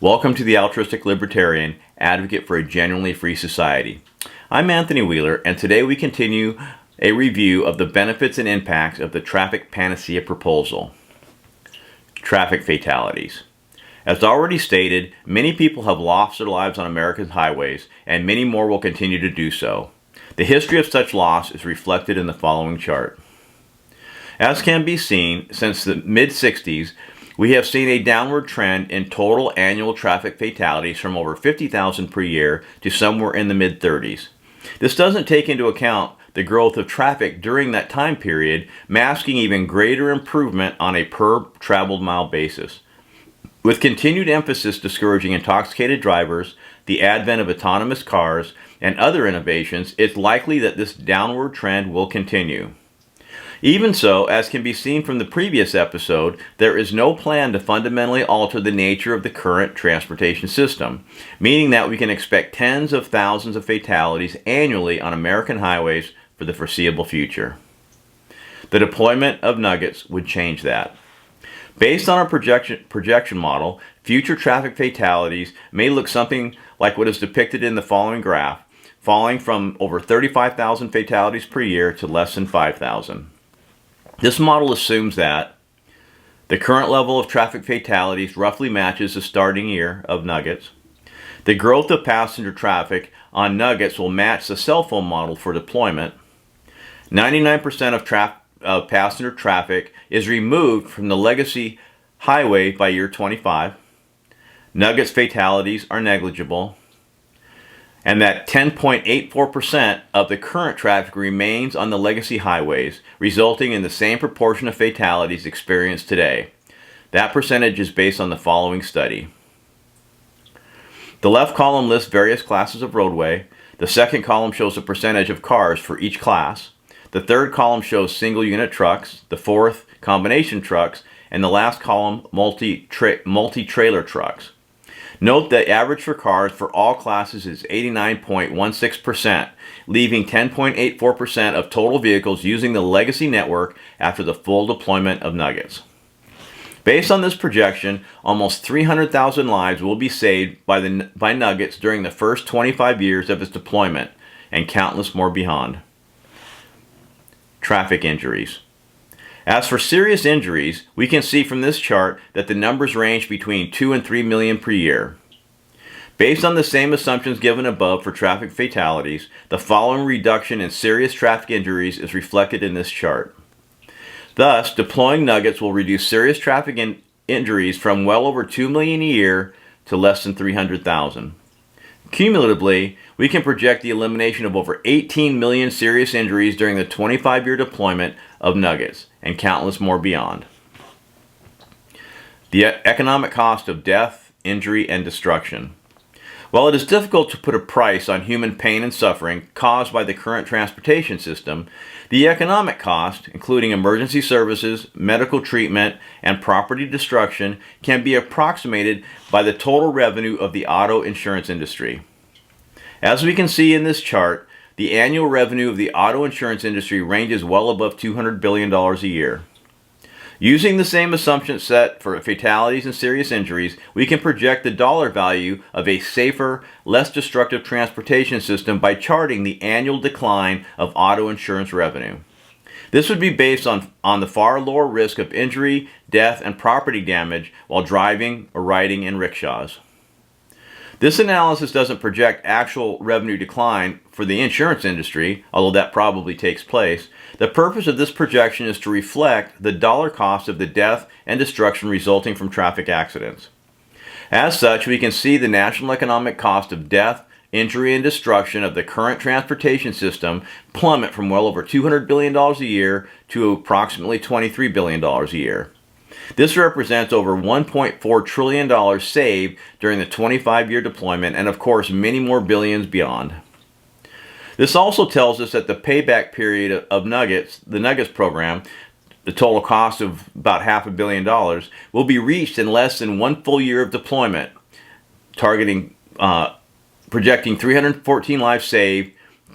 Welcome to the Altruistic Libertarian, advocate for a genuinely free society. I'm Anthony Wheeler, and today we continue a review of the benefits and impacts of the Traffic Panacea Proposal. Traffic fatalities. As already stated, many people have lost their lives on America's highways, and many more will continue to do so. The history of such loss is reflected in the following chart. As can be seen, since the mid-60s, we have seen a downward trend in total annual traffic fatalities from over 50,000 per year to somewhere in the mid-30s. This doesn't take into account the growth of traffic during that time period, masking even greater improvement on a per traveled mile basis. With continued emphasis discouraging intoxicated drivers, the advent of autonomous cars, and other innovations, it's likely that this downward trend will continue. Even so, as can be seen from the previous episode, there is no plan to fundamentally alter the nature of the current transportation system, meaning that we can expect tens of thousands of fatalities annually on American highways for the foreseeable future. The deployment of nuggets would change that. Based on our projection model, future traffic fatalities may look something like what is depicted in the following graph, falling from over 35,000 fatalities per year to less than 5,000. This model assumes that the current level of traffic fatalities roughly matches the starting year of nuggets. The growth of passenger traffic on nuggets will match the cell phone model for deployment. 99% of passenger traffic is removed from the legacy highway by year 25. Nuggets fatalities are negligible. And that 10.84% of the current traffic remains on the legacy highways, resulting in the same proportion of fatalities experienced today. That percentage is based on the following study. The left column lists various classes of roadway. The second column shows the percentage of cars for each class. The third column shows single-unit trucks. The fourth, combination trucks. And the last column, multi-trailer trucks. Note that average for cars for all classes is 89.16%, leaving 10.84% of total vehicles using the legacy network after the full deployment of nuggets. Based on this projection, almost 300,000 lives will be saved by nuggets during the first 25 years of its deployment, and countless more beyond. Traffic injuries. As for serious injuries, we can see from this chart that the numbers range between 2 and 3 million per year. Based on the same assumptions given above for traffic fatalities, the following reduction in serious traffic injuries is reflected in this chart. Thus, deploying nuggets will reduce serious traffic injuries from well over 2 million a year to less than 300,000. Cumulatively, we can project the elimination of over 18 million serious injuries during the 25-year deployment of nuggets, and countless more beyond. The economic cost of death, injury, and destruction. While it is difficult to put a price on human pain and suffering caused by the current transportation system, the economic cost, including emergency services, medical treatment, and property destruction, can be approximated by the total revenue of the auto insurance industry. As we can see in this chart, the annual revenue of the auto insurance industry ranges well above $200 billion a year. Using the same assumption set for fatalities and serious injuries, we can project the dollar value of a safer, less destructive transportation system by charting the annual decline of auto insurance revenue. This would be based on the far lower risk of injury, death, and property damage while driving or riding in rickshaws. This analysis doesn't project actual revenue decline for the insurance industry, although that probably takes place. The purpose of this projection is to reflect the dollar cost of the death and destruction resulting from traffic accidents. As such, we can see the national economic cost of death, injury, and destruction of the current transportation system plummet from well over $200 billion a year to approximately $23 billion a year. This represents over $1.4 trillion saved during the 25-year deployment, and of course many more billions beyond. This also tells us that the payback period of the Nuggets program, the total cost of about $500 million, will be reached in less than 1 full year of deployment, projecting 314 lives saved,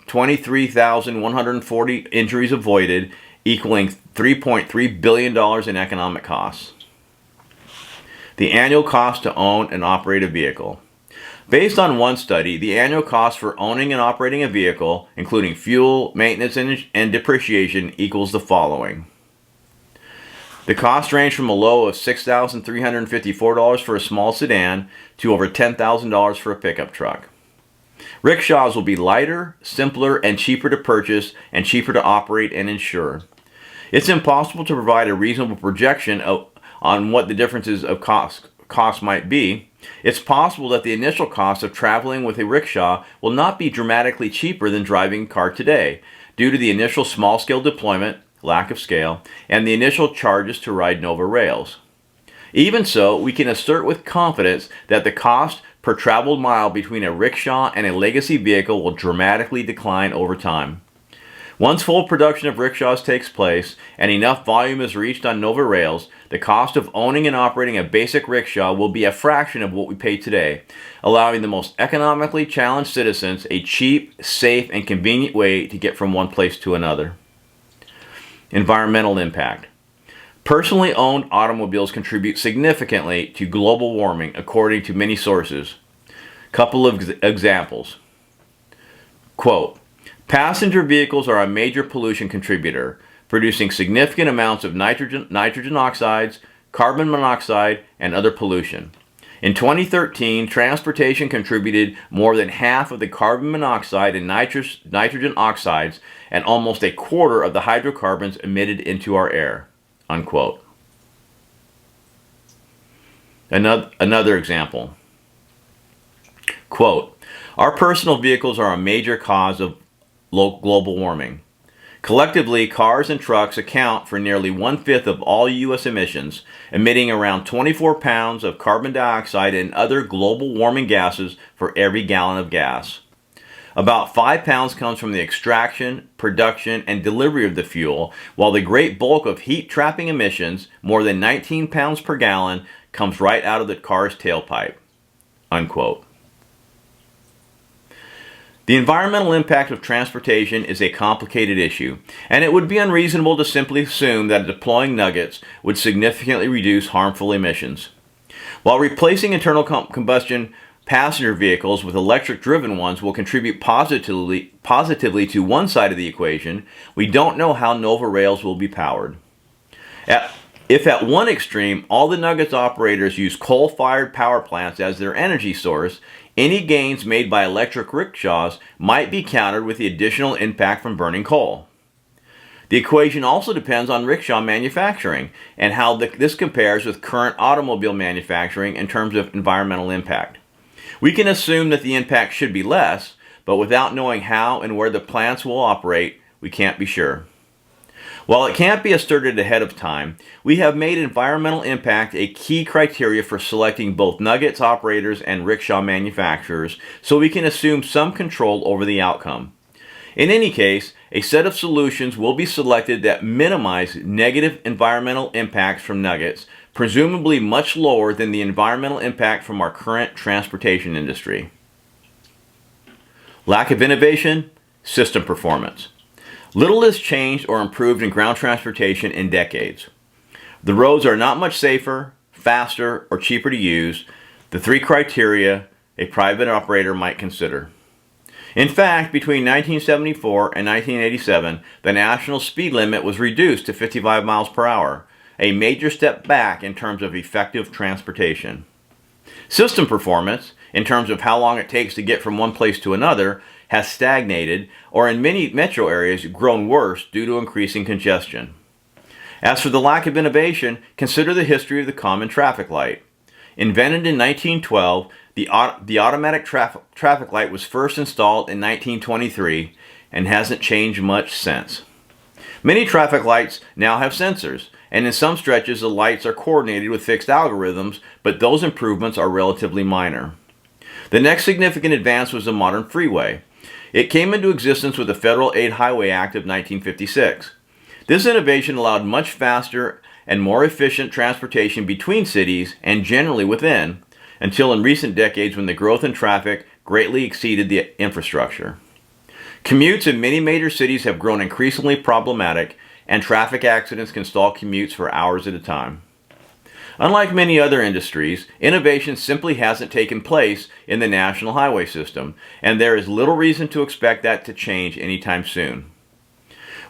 23,140 injuries avoided, equaling $3.3 billion in economic costs. The annual cost to own and operate a vehicle. Based on one study, the annual cost for owning and operating a vehicle, including fuel, maintenance, and depreciation, equals the following. The cost ranged from a low of $6,354 for a small sedan to over $10,000 for a pickup truck. Rickshaws will be lighter, simpler, and cheaper to purchase and cheaper to operate and insure. It's impossible to provide a reasonable projection on what the differences of cost might be. It's possible that the initial cost of traveling with a rickshaw will not be dramatically cheaper than driving a car today, due to the initial small-scale deployment, lack of scale, and the initial charges to ride Nova rails. Even so, we can assert with confidence that the cost per traveled mile between a rickshaw and a legacy vehicle will dramatically decline over time. Once full production of rickshaws takes place and enough volume is reached on Nova rails, the cost of owning and operating a basic rickshaw will be a fraction of what we pay today, allowing the most economically challenged citizens a cheap, safe, and convenient way to get from one place to another. Environmental impact. Personally owned automobiles contribute significantly to global warming, according to many sources. Couple of examples. Quote, passenger vehicles are a major pollution contributor, producing significant amounts of nitrogen oxides, carbon monoxide, and other pollution. In 2013, transportation contributed more than half of the carbon monoxide and nitrogen oxides and almost a quarter of the hydrocarbons emitted into our air. Unquote. Another example. Quote, our personal vehicles are a major cause of global warming. Collectively, cars and trucks account for nearly 1/5 of all U.S. emissions, emitting around 24 pounds of carbon dioxide and other global warming gases for every gallon of gas. About 5 pounds comes from the extraction, production, and delivery of the fuel, while the great bulk of heat-trapping emissions, more than 19 pounds per gallon, comes right out of the car's tailpipe. Unquote. The environmental impact of transportation is a complicated issue, and it would be unreasonable to simply assume that deploying nuggets would significantly reduce harmful emissions. While replacing internal combustion passenger vehicles with electric-driven ones will contribute positively to one side of the equation, we don't know how Nova rails will be powered. If at one extreme all the nuggets operators use coal-fired power plants as their energy source, any gains made by electric rickshaws might be countered with the additional impact from burning coal. The equation also depends on rickshaw manufacturing and how this compares with current automobile manufacturing in terms of environmental impact. We can assume that the impact should be less, but without knowing how and where the plants will operate, we can't be sure. While it can't be asserted ahead of time, we have made environmental impact a key criteria for selecting both nuggets operators and rickshaw manufacturers, so we can assume some control over the outcome. In any case, a set of solutions will be selected that minimize negative environmental impacts from nuggets, presumably much lower than the environmental impact from our current transportation industry. Lack of innovation, system performance. Little is changed or improved in ground transportation in decades. The roads are not much safer, faster, or cheaper to use, the three criteria a private operator might consider. In fact, between 1974 and 1987, the national speed limit was reduced to 55 miles per hour, a major step back in terms of effective transportation. System performance, in terms of how long it takes to get from one place to another, has stagnated, or in many metro areas grown worse due to increasing congestion. As for the lack of innovation, consider the history of the common traffic light. Invented in 1912, the automatic traffic light was first installed in 1923 and hasn't changed much since. Many traffic lights now have sensors, and in some stretches the lights are coordinated with fixed algorithms, but those improvements are relatively minor. The next significant advance was the modern freeway. It came into existence with the Federal Aid Highway Act of 1956. This innovation allowed much faster and more efficient transportation between cities and generally within, until in recent decades when the growth in traffic greatly exceeded the infrastructure. Commutes in many major cities have grown increasingly problematic, and traffic accidents can stall commutes for hours at a time. Unlike many other industries, innovation simply hasn't taken place in the national highway system, and there is little reason to expect that to change anytime soon.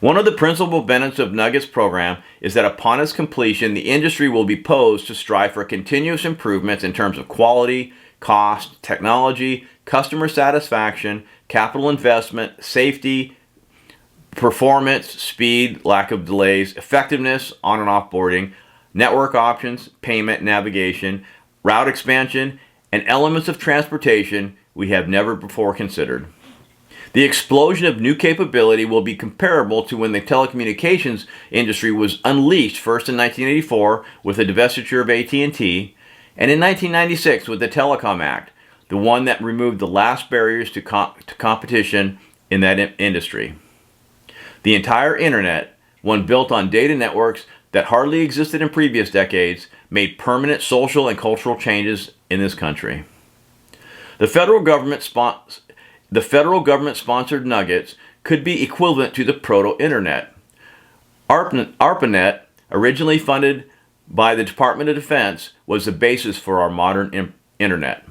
One of the principal benefits of Nugget's program is that upon its completion, the industry will be posed to strive for continuous improvements in terms of quality, cost, technology, customer satisfaction, capital investment, safety, performance, speed, lack of delays, effectiveness, on and offboarding, network options, payment, navigation, route expansion, and elements of transportation we have never before considered. The explosion of new capability will be comparable to when the telecommunications industry was unleashed first in 1984 with the divestiture of AT&T, and in 1996 with the Telecom Act, the one that removed the last barriers to competition in that industry. The entire internet, one built on data networks that hardly existed in previous decades, made permanent social and cultural changes in this country. The federal government-sponsored Nuggets could be equivalent to the proto-internet. ARPANET, originally funded by the Department of Defense, was the basis for our modern internet.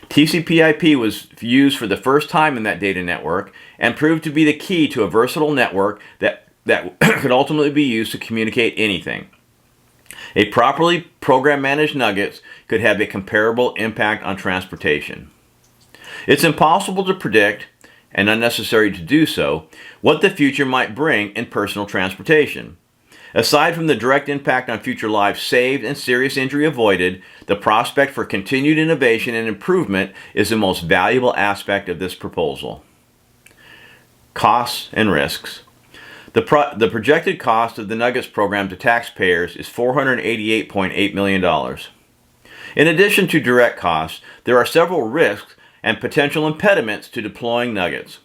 TCP/IP was used for the first time in that data network and proved to be the key to a versatile network that could ultimately be used to communicate anything. A properly program-managed Nuggets could have a comparable impact on transportation. It's impossible to predict, and unnecessary to do so, what the future might bring in personal transportation. Aside from the direct impact on future lives saved and serious injury avoided, the prospect for continued innovation and improvement is the most valuable aspect of this proposal. Costs and risks. The projected cost of the Nuggets program to taxpayers is $488.8 million. In addition to direct costs, there are several risks and potential impediments to deploying Nuggets.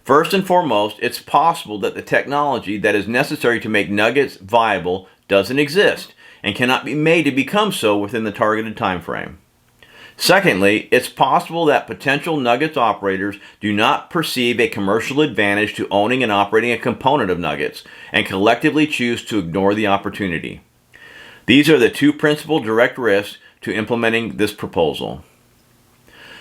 First and foremost, it's possible that the technology that is necessary to make Nuggets viable doesn't exist and cannot be made to become so within the targeted time frame. Secondly, it's possible that potential Nuggets operators do not perceive a commercial advantage to owning and operating a component of Nuggets and collectively choose to ignore the opportunity. These are the two principal direct risks to implementing this proposal.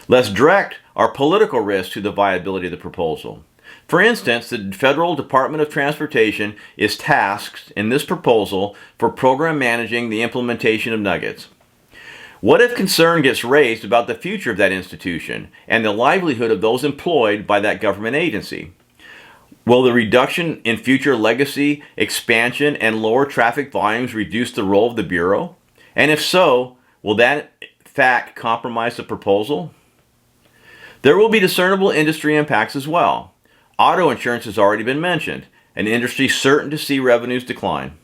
Less direct are political risks to the viability of the proposal. For instance, the Federal Department of Transportation is tasked in this proposal for program managing the implementation of Nuggets. What if concern gets raised about the future of that institution and the livelihood of those employed by that government agency? Will the reduction in future legacy, expansion, and lower traffic volumes reduce the role of the Bureau? And if so, will that fact compromise the proposal? There will be discernible industry impacts as well. Auto insurance has already been mentioned, an industry certain to see revenues decline.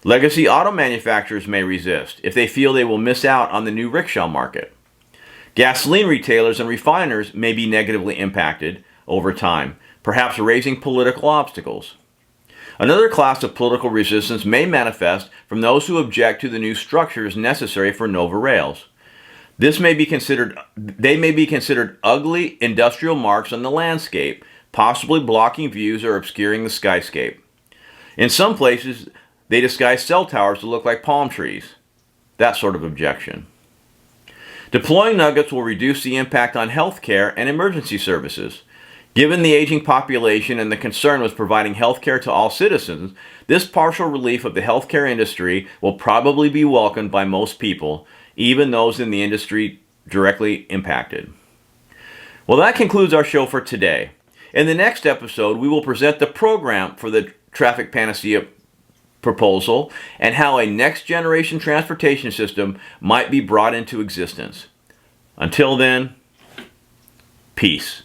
Legacy auto manufacturers may resist if they feel they will miss out on the new rickshaw market. Gasoline retailers and refiners may be negatively impacted over time, perhaps raising political obstacles. Another class of political resistance may manifest from those who object to the new structures necessary for Nova Rails. They may be considered ugly industrial marks on the landscape, possibly blocking views or obscuring the skyscape. In some places, they disguise cell towers to look like palm trees. That sort of objection. Deploying Nuggets will reduce the impact on healthcare and emergency services. Given the aging population and the concern with providing healthcare to all citizens, this partial relief of the healthcare industry will probably be welcomed by most people, even those in the industry directly impacted. Well, that concludes our show for today. In the next episode, we will present the program for the Traffic Panacea Proposal and how a next-generation transportation system might be brought into existence. Until then, peace.